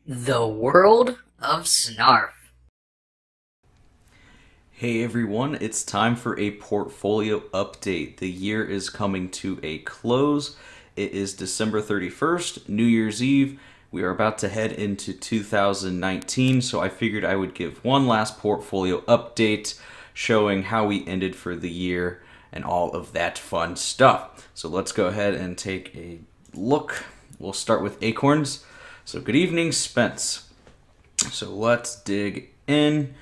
The world of Snarf. Hey everyone, it's time for a portfolio update. The year is coming to a close. It is December 31st, New Year's Eve. We are about to head into 2019, so I figured I would give one last portfolio update showing how we ended for the year and all of that fun stuff. So let's go ahead and take a look. We'll start with Acorns. So good evening, Spence. So let's dig in.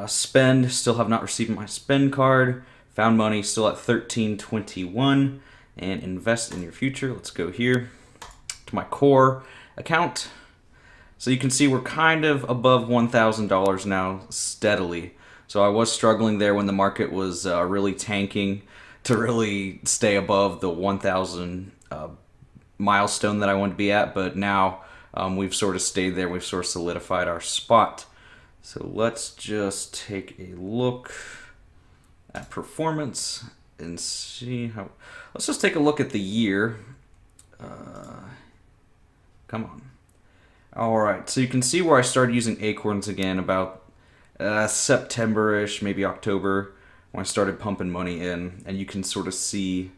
Spend, still have not received my spend card. Found money, still at 1321. And invest in your future. Let's go here to my core account. So you can see we're kind of above $1,000 now steadily. So I was struggling there when the market was really tanking to really stay above the 1,000 milestone that I wanted to be at. But now we've sort of stayed there. We've sort of solidified our spot. So let's just take a look at performance and see how. Let's just take a look at the year. Come on. All right, so you can see where I started using Acorns again about September-ish, maybe October, when I started pumping money in, and you can sort of see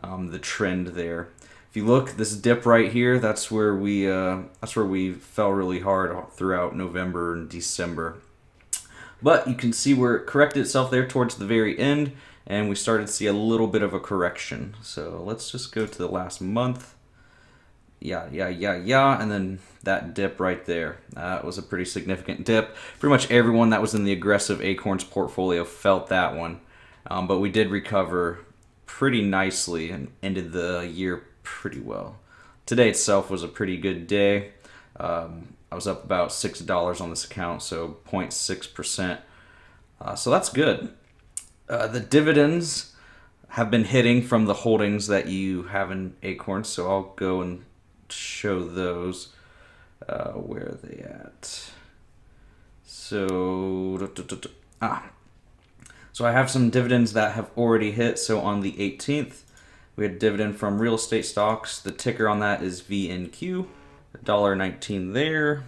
the trend there. If you look, this dip right here, that's where we fell really hard throughout November and December. But you can see where it corrected itself there towards the very end, and we started to see a little bit of a correction. So let's just go to the last month. Yeah, and then that dip right there. That was a pretty significant dip. Pretty much everyone that was in the aggressive Acorns portfolio felt that one. But we did recover pretty nicely and ended the year pretty well. Today itself was a pretty good day. I was up about $6 on this account, so 0.6%. So that's good. The dividends have been hitting from the holdings that you have in Acorns, so I'll go and show those. Where are they at? So, so I have some dividends that have already hit. So on the 18th, we had dividend from real estate stocks. The ticker on that is VNQ, $1.19 there.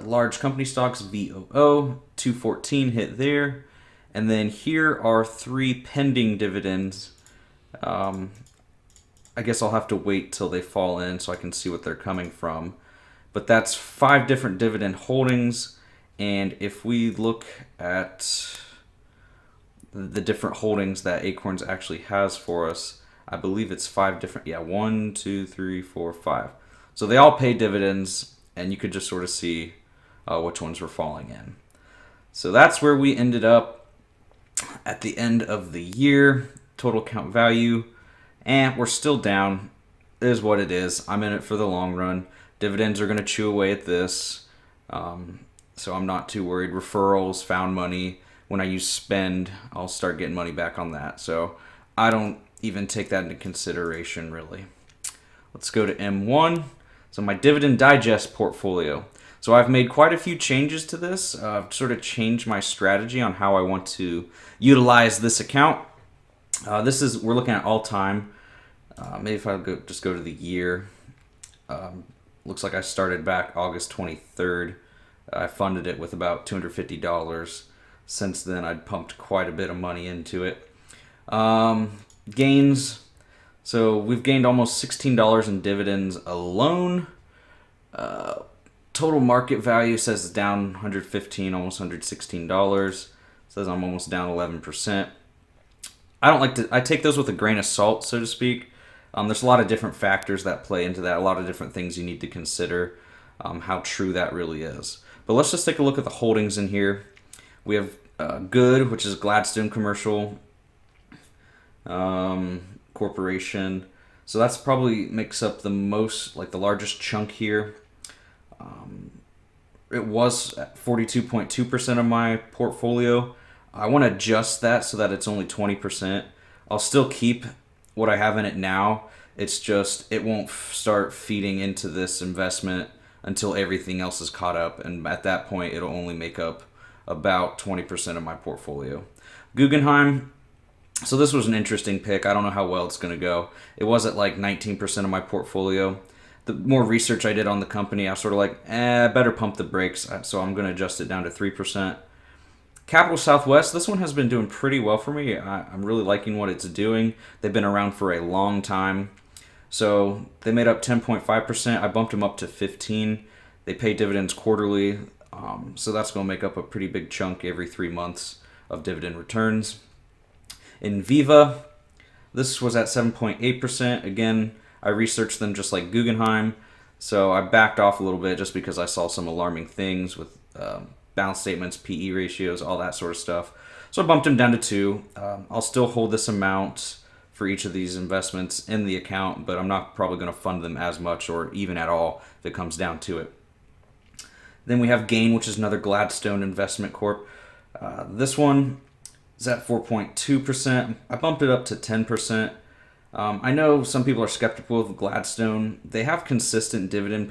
Large company stocks, VOO, 214 hit there. And then here are 3 pending dividends. I guess I'll have to wait till they fall in so I can see what they're coming from. But that's 5 different dividend holdings. And if we look at the different holdings that Acorns actually has for us, I believe it's 5 different. Yeah, 1, 2, 3, 4, 5. So they all pay dividends, and you could just sort of see which ones were falling in. So that's where we ended up at the end of the year. Total account value, and we're still down. It is what it is. I'm in it for the long run. Dividends are going to chew away at this, so I'm not too worried. Referrals, found money. When I use spend, I'll start getting money back on that. So I don't even take that into consideration, really. Let's go to M1. So my Dividend Digest portfolio. So I've made quite a few changes to this. I've sort of changed my strategy on how I want to utilize this account. We're looking at all time. Maybe if I just go to the year. Looks like I started back August 23rd. I funded it with about $250. Since then, I'd pumped quite a bit of money into it. Gains. So we've gained almost $16 in dividends alone. Total market value says it's down $115, almost $116. Says I'm almost down 11%. I take those with a grain of salt, so to speak. There's a lot of different factors that play into that, a lot of different things you need to consider, how true that really is. But let's just take a look at the holdings in here. We have Good, which is Gladstone Commercial Corporation. So that's probably makes up the most, like the largest chunk here. It was at 42.2% of my portfolio. I want to adjust that so that it's only 20%. I'll still keep what I have in it now. It's just it won't start feeding into this investment until everything else is caught up, and at that point it'll only make up about 20% of my portfolio. Guggenheim, so this was an interesting pick. I don't know how well it's going to go. It was at like 19% of my portfolio. the more research I did on the company, I was sort of like, I better pump the brakes. So I'm going to adjust it down to 3%. Capital Southwest, this one has been doing pretty well for me. I'm really liking what it's doing. They've been around for a long time. So they made up 10.5%. I bumped them up to 15. They pay dividends quarterly. So that's going to make up a pretty big chunk every 3 months of dividend returns. In Viva, this was at 7.8%. Again, I researched them just like Guggenheim. So I backed off a little bit just because I saw some alarming things with balance statements, PE ratios, all that sort of stuff. So I bumped them down to 2. I'll still hold this amount for each of these investments in the account, but I'm not probably going to fund them as much or even at all if it comes down to it. Then we have Gain, which is another Gladstone Investment Corp. This one is at 4.2%. I bumped it up to 10%. I know some people are skeptical of Gladstone. They have consistent dividend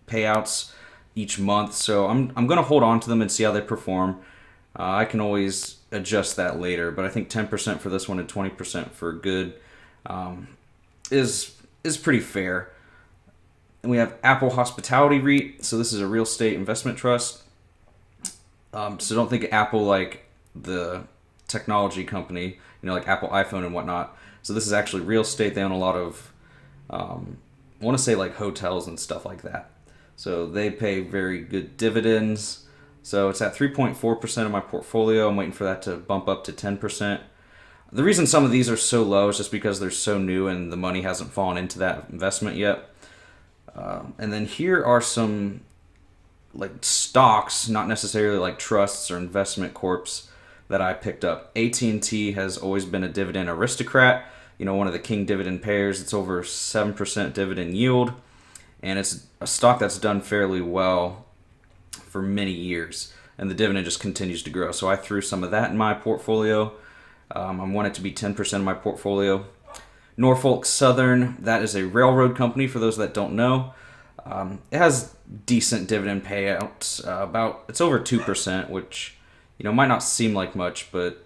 payouts each month, so I'm going to hold on to them and see how they perform. I can always adjust that later, but I think 10% for this one and 20% for good is pretty fair. And we have Apple Hospitality REIT. So this is a real estate investment trust. So don't think Apple like the technology company, like Apple iPhone and whatnot. So this is actually real estate. They own a lot of, I want to say like hotels and stuff like that. So they pay very good dividends. So it's at 3.4% of my portfolio. I'm waiting for that to bump up to 10%. The reason some of these are so low is just because they're so new and the money hasn't fallen into that investment yet. And then here are some like stocks, not necessarily like trusts or investment corps that I picked up. AT&T has always been a dividend aristocrat, one of the king dividend payers. It's over 7% dividend yield, and it's a stock that's done fairly well for many years, and the dividend just continues to grow. So I threw some of that in my portfolio. I want it to be 10% of my portfolio. Norfolk Southern, that is a railroad company for those that don't know. It has decent dividend payouts, it's over 2%, which might not seem like much, but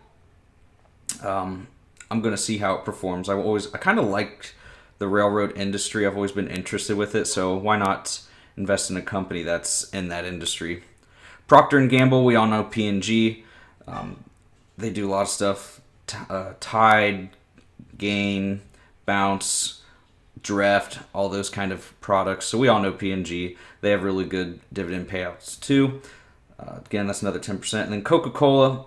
I'm going to see how it performs. I kind of like the railroad industry. I've always been interested with it, so why not invest in a company that's in that industry? Procter & Gamble, we all know P&G. They do a lot of stuff. Tide, Gain, Bounce, Draft, all those kind of products. So we all know P&G. They have really good dividend payouts too. Again, that's another 10%. And then Coca-Cola,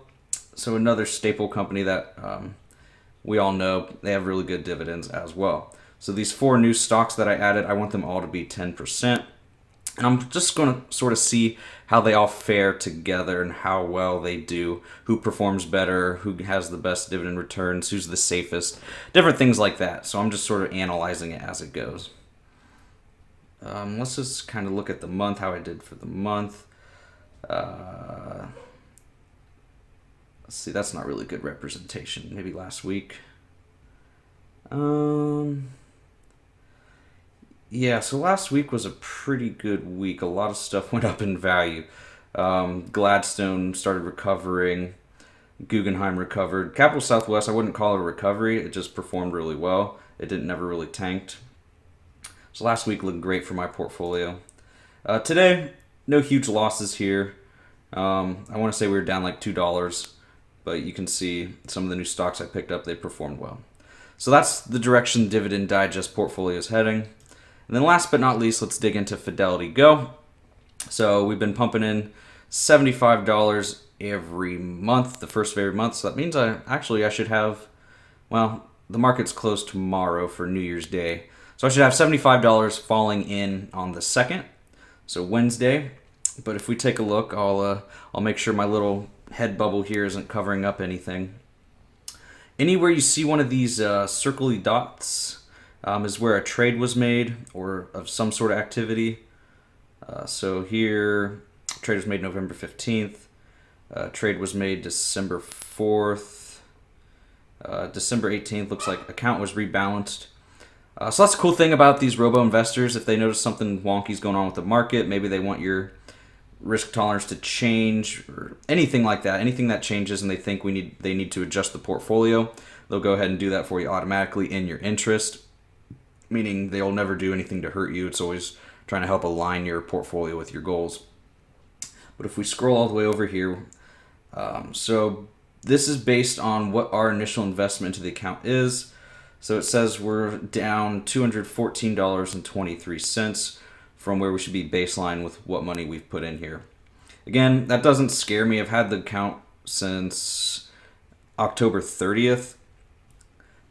so another staple company that we all know, they have really good dividends as well. So these 4 new stocks that I added, I want them all to be 10%. And I'm just going to sort of see how they all fare together and how well they do, who performs better, who has the best dividend returns, who's the safest, different things like that. So I'm just sort of analyzing it as it goes. Let's just kind of look at the month, how I did for the month. Let's see, that's not really good representation. Maybe last week. Yeah, so last week was a pretty good week. A lot of stuff went up in value. Gladstone started recovering. Guggenheim recovered. Capital Southwest, I wouldn't call it a recovery. It just performed really well. It never really tanked. So last week looked great for my portfolio. Today, no huge losses here. I want to say we were down like $2, but you can see some of the new stocks I picked up, they performed well. So that's the direction Dividend Digest portfolio is heading. And then last but not least, let's dig into Fidelity Go. So we've been pumping in $75 every month, the first of every month. So that means I should have, the market's closed tomorrow for New Year's Day. So I should have $75 falling in on the 2nd, so Wednesday. But if we take a look, I'll make sure my little head bubble here isn't covering up anything. Anywhere you see one of these circly dots, is where a trade was made or of some sort of activity. So here, trade was made November 15th. Trade was made December 4th. December 18th looks like account was rebalanced. So that's the cool thing about these robo-investors. If they notice something wonky's going on with the market, maybe they want your risk tolerance to change or anything like that, anything that changes and they think they need to adjust the portfolio, they'll go ahead and do that for you automatically in your interest. meaning they'll never do anything to hurt you. It's always trying to help align your portfolio with your goals. But if we scroll all the way over here, so this is based on what our initial investment into the account is. So it says we're down $214.23 from where we should be baseline with what money we've put in here. Again, that doesn't scare me. I've had the account since October 30th.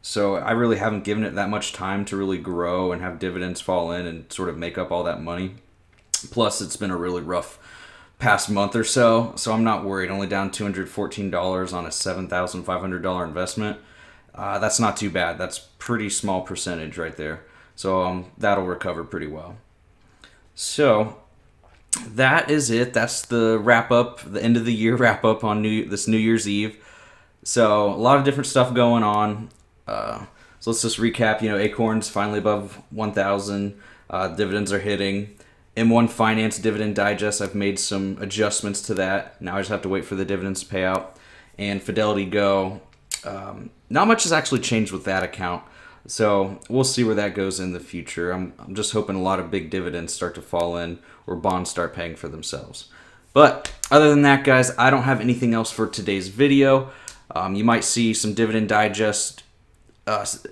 So I really haven't given it that much time to really grow and have dividends fall in and sort of make up all that money. Plus, it's been a really rough past month or so, so I'm not worried. Only down $214 on a $7,500 investment. That's not too bad. That's pretty small percentage right there. So that'll recover pretty well. So that is it. That's the wrap up, the end of the year wrap up on this New Year's Eve. So a lot of different stuff going on. So let's just recap. Acorns finally above 1,000. Dividends are hitting. M1 Finance Dividend Digest, I've made some adjustments to that. Now I just have to wait for the dividends to pay out. And Fidelity Go, not much has actually changed with that account. So we'll see where that goes in the future. I'm just hoping a lot of big dividends start to fall in or bonds start paying for themselves. But other than that, guys, I don't have anything else for today's video. You might see some Dividend Digest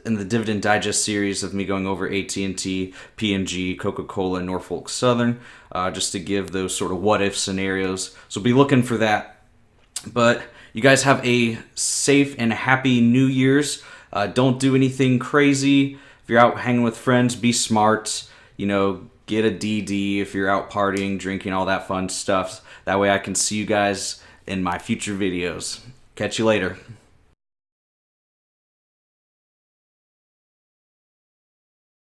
in the Dividend Digest series of me going over AT&T, P&G, Coca-Cola, and Norfolk Southern, just to give those sort of what-if scenarios. So be looking for that. But you guys have a safe and happy New Year's. Don't do anything crazy. If you're out hanging with friends, be smart. Get a DD if you're out partying, drinking, all that fun stuff. That way I can see you guys in my future videos. Catch you later.